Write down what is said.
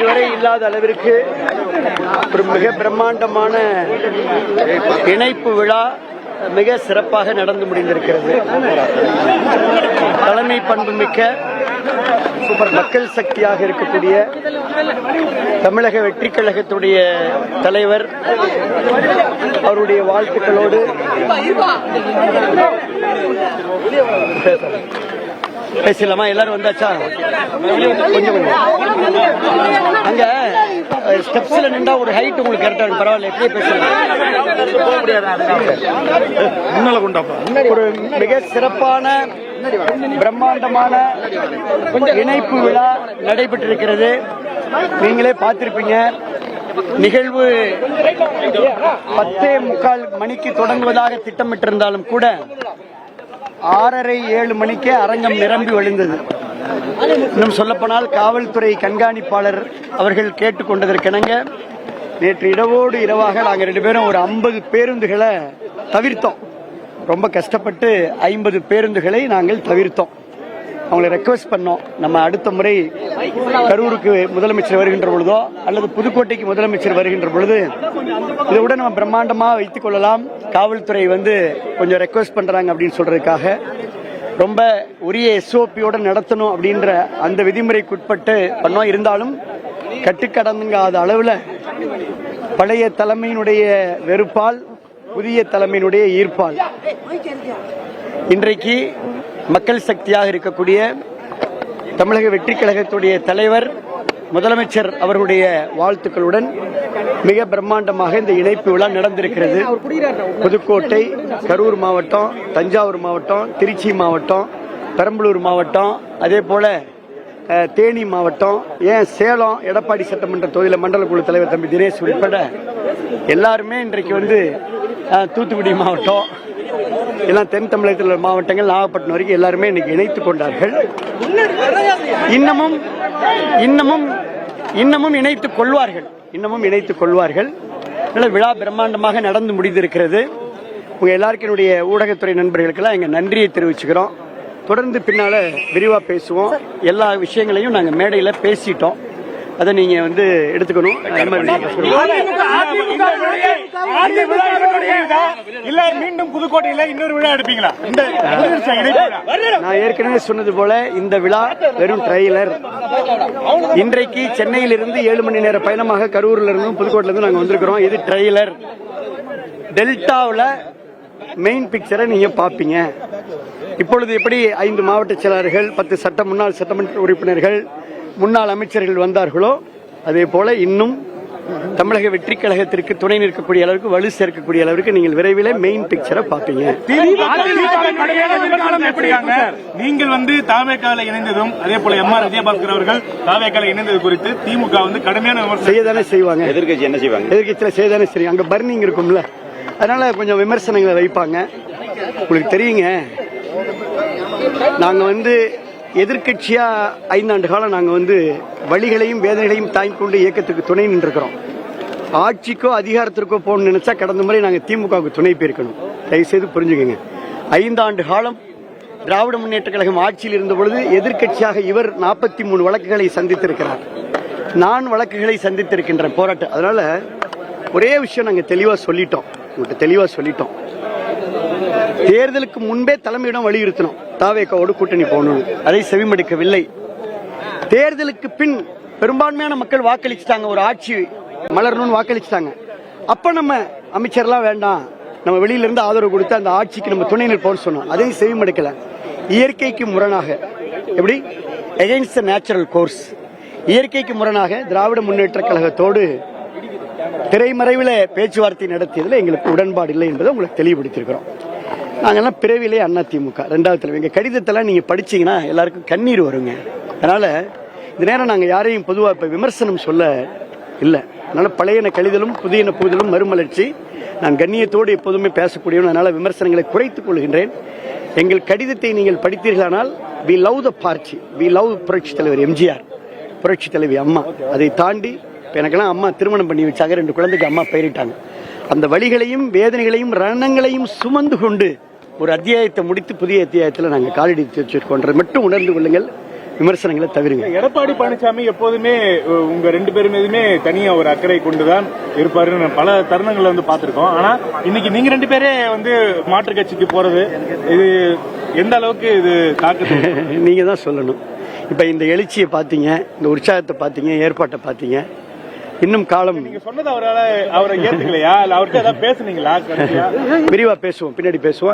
இதுவரை இல்லாத அளவிற்கு ஒரு மிக பிரம்மாண்டமான இணைப்பு விழா மிக சிறப்பாக நடந்து முடிந்திருக்கிறது. தலைமை பண்புமிக்க மக்கள் சக்தியாக இருக்கக்கூடிய தமிழக வெற்றி கழகத்துடைய தலைவர் அவருடைய வாழ்த்துக்களோடு பேசலாமா? எல்லாரும் வந்தாச்சா? கொஞ்சம் அங்க ஸ்டெப்ஸ்ல நின்றா ஒரு ஹைட் உங்களுக்கு கரெக்டா இருக்கும். பரவாயில்ல, எப்படியே பேசலாம். ஒரு மிக சிறப்பான பிரம்மாண்டமான இணைப்பு விழா நடைபெற்றிருக்கிறது. நீங்களே பார்த்திருப்பீங்க. நிகழ்வு 10:45 மணிக்கு தொடங்குவதாக திட்டமிட்டிருந்தாலும் கூட 6:30-7 மணிக்கே அரங்கம் நிரம்பி வழிந்தது. இன்னும் சொல்லப்போனால் காவல்துறை கண்காணிப்பாளர் அவர்கள் கேட்டுக்கொண்டதற்கிணங்க நேற்று இரவோடு இரவாக நாங்கள் 2 பேரும் ஒரு 50 பேருந்துகளை தவிர்த்தோம். ரொம்ப கஷ்டப்பட்டு 50 பேருந்துகளை நாங்கள் தவிர்த்தோம். அவங்களை ரெக்வஸ்ட் பண்ணோம், நம்ம அடுத்த முறை கரூருக்கு முதலமைச்சர் வருகின்ற பொழுதோ அல்லது புதுக்கோட்டைக்கு முதலமைச்சர் வருகின்ற பொழுது இதை விட நம்ம பிரம்மாண்டமா வைத்துக் கொள்ளலாம், காவல்துறை கொஞ்சம் ரெக்வஸ்ட் பண்றாங்க அப்படின்னு சொல்றதுக்காக ரொம்ப உரிய SOP-யோட நடத்தணும் அப்படின்ற அந்த விதிமுறைக்குட்பட்டு பண்ணோம். இருந்தாலும் கட்டுக்கடங்காத அளவுல பழைய தலைமையினுடைய வெறுப்பால் புதிய தலைமையினுடைய ஈர்ப்பால் இன்றைக்கு மக்கள் சக்தியாக இருக்கக்கூடிய தமிழக வெற்றி கழகத்துடைய தலைவர் முதலமைச்சர் அவர்களுடைய வாழ்த்துக்களுடன் மிக பிரம்மாண்டமாக இந்த இணைப்பு விழா நடந்திருக்கிறது. புதுக்கோட்டை, கரூர் மாவட்டம், தஞ்சாவூர் மாவட்டம், திருச்சி மாவட்டம், பெரம்பலூர் மாவட்டம், அதே போல தேனி மாவட்டம், சேலம் எடப்பாடி சட்டமன்ற தொகுதியில் மண்டல குழு தலைவர் தம்பி தினேஷ் உட்பட எல்லாருமே இன்றைக்கு தூத்துக்குடி மாவட்டம், எல்லாம் தென் தமிழகத்தில் உள்ள மாவட்டங்கள், நாகப்பட்டினம் வரைக்கும் எல்லாருமே இன்னைக்கு இணைத்துக் கொண்டார்கள். இன்னமும் இணைத்துக் கொள்வார்கள். விழா பிரம்மாண்டமாக நடந்து முடிந்திருக்கிறது. உங்க எல்லாருக்கும் என்னுடைய ஊடகத்துறை நண்பர்களுக்கெல்லாம் எங்க நன்றியை தெரிவிச்சுக்கிறோம். தொடர்ந்து பின்னால விரிவா பேசுவோம். எல்லா விஷயங்களையும் நாங்க மேடையில பேசிட்டோம். அதை நீங்க எடுத்துக்கணும். மீண்டும் புதுக்கோட்டையில இன்னொரு விழா எடுப்பீங்களா? நான் ஏற்கனவே சொன்னது போல இந்த விழா வெறும் ட்ரெய்லர். இன்றைக்கு சென்னையில் இருந்து 7 மணி நேர பயணமாக கரூர்ல இருந்தும் புதுக்கோட்டையில இருந்து நாங்க வந்திருக்கிறோம். இது ட்ரெய்லர். டெல்டாவில் மெயின் பிக்சரை நீங்க பாப்பீங்க. இப்பொழுது எப்படி 5 மாவட்ட செயலாளர்கள், 10 முன்னாள் சட்டமன்ற உறுப்பினர்கள், முன்னாள் அமைச்சர்கள் வந்தார்களோ அதே போல இன்னும் தமிழக வெற்றி கழகத்திற்கு துணை நிற்கக்கூடிய அளவுக்கு வலு சேர்க்கக்கூடிய அளவுக்கு நீங்கள் விரைவில் மெயின் பிக்சரை பாப்பீங்க. நீங்கள் தாவேக்கால இணைந்ததும் அதே போல எம்ஆர் விஜயபாஸ்கர் அவர்கள் தாவேக்கால இணைந்தது குறித்து திமுக கடுமையான செய்யதானே செய்வாங்க. எதிர்கட்சி என்ன செய்வாங்க? எதிர்கட்சியில செய்யதானே செய்வாங்க. அங்க பர்னிங் இருக்கும்ல, அதனால கொஞ்சம் விமர்சனங்களை வைப்பாங்க. உங்களுக்கு தெரியுங்க, நாங்க எதிர்கட்சியா 5 ஆண்டு காலம் நாங்க வழிகளையும் வேதனைகளையும் தாங்கிக் கொண்டு இயக்கத்துக்கு துணை நின்றுக்கிறோம். ஆட்சிக்கோ அதிகாரத்திற்கோ போகணும்னு நினைச்சா கடந்த முறை நாங்க திமுகவுக்கு துணை போயிருக்கணும். தயவுசெய்து புரிஞ்சுக்கங்க. 5 ஆண்டு காலம் திராவிட முன்னேற்ற கழகம் ஆட்சியில் இருந்த பொழுது எதிர்கட்சியாக இவர் 43 வழக்குகளை சந்தித்திருக்கிறார். நான் வழக்குகளை சந்தித்திருக்கின்ற போராட்டம். அதனால ஒரே விஷயம் நாங்க தெளிவா சொல்லிட்டோம். தேர்தலுக்கு முன்பே தலைமையிடம் வலியுறுத்தணும், தாவேக்காவோடு கூட்டணி போகணும். அதை செவிமடுக்கவில்லை. தேர்தலுக்கு பின் பெரும்பான்மையான மக்கள் வாக்களிச்சுட்டாங்க, ஒரு ஆட்சி மலரணும்னு வாக்களிச்சுட்டாங்க. அப்ப நம்ம அமைச்சர்லாம் வேண்டாம், நம்ம வெளியில இருந்து ஆதரவு கொடுத்து அந்த ஆட்சிக்கு நம்ம துணை நிற்போம்னு சொன்னோம். அதையும் செவிமடுக்கல. இயற்கைக்கு முரணாக, எப்படி அகைன்ஸ்ட் நேச்சுரல் கோர்ஸ், இயற்கைக்கு முரணாக திராவிட முன்னேற்ற கழகத்தோடு திரைமறைவில் பேச்சுவார்த்தை நடத்தியதில் எங்களுக்கு உடன்பாடு இல்லை என்பதை உங்களுக்கு தெளிவுபடுத்தியிருக்கிறோம். நாங்கெல்லாம் பிறவிலே அதிமுக 2வது தலைவர். எங்க கடிதத்தெல்லாம் நீங்க படிச்சீங்கன்னா எல்லாருக்கும் கண்ணீர் வருங்க. அதனால இந்த நேரம் நாங்க யாரையும் பொதுவாக இப்ப விமர்சனம் சொல்ல இல்லை. அதனால பழையன கழிதலும் புதியன புகுதலும் மறுமலர்ச்சி. நான் கண்ணியத்தோடு எப்போதுமே பேசக்கூடியவன். அதனால விமர்சனங்களை குறைத்துக் கொள்கின்றேன். எங்கள் கடிதத்தை நீங்கள் படித்தீர்களானால் we love the party, we love புரட்சி தலைவர் எம்ஜிஆர், புரட்சி தலைவி அம்மா. அதை தாண்டி எனக்கெல்லாம் அம்மா திருமணம் பண்ணி வச்சாங்க, 2 குழந்தைக்கு அம்மா பெயரிட்டாங்க. அந்த வழிகளையும் வேதனைகளையும் ரணங்களையும் சுமந்து கொண்டு ஒரு அத்தியாயத்தை முடித்து புதிய அத்தியாயத்தில் நாங்கள் காலடி வச்சிருக்கோன்றது மட்டும் உணர்ந்து கொள்ளுங்கள். விமர்சனங்களை தவிருங்க. எடப்பாடி பழனிசாமி எப்போதுமே உங்க ரெண்டு பேரும் மீதுமே தனியா ஒரு அக்கறை கொண்டுதான் இருப்பாருன்னு பல தருணங்களை வந்து பார்த்திருக்கோம். ஆனா இன்னைக்கு நீங்க ரெண்டு பேரே வந்து மாற்றுக் கட்சிக்கு போறது இது எந்த அளவுக்கு இது தாக்கத்தை நீங்க தான் சொல்லணும். இப்ப இந்த எழுச்சியை பாத்தீங்க, இந்த உற்சாகத்தை பாத்தீங்க, ஏற்பாட்டை பாத்தீங்க. இன்னும் காலம் நீங்க சொன்னது அவரை ஏத்துக்கலையா இல்ல அவர்கிட்ட ஏதாவது பேசுனீங்களா? விரிவா பேசுவோம், பின்னாடி பேசுவோம்.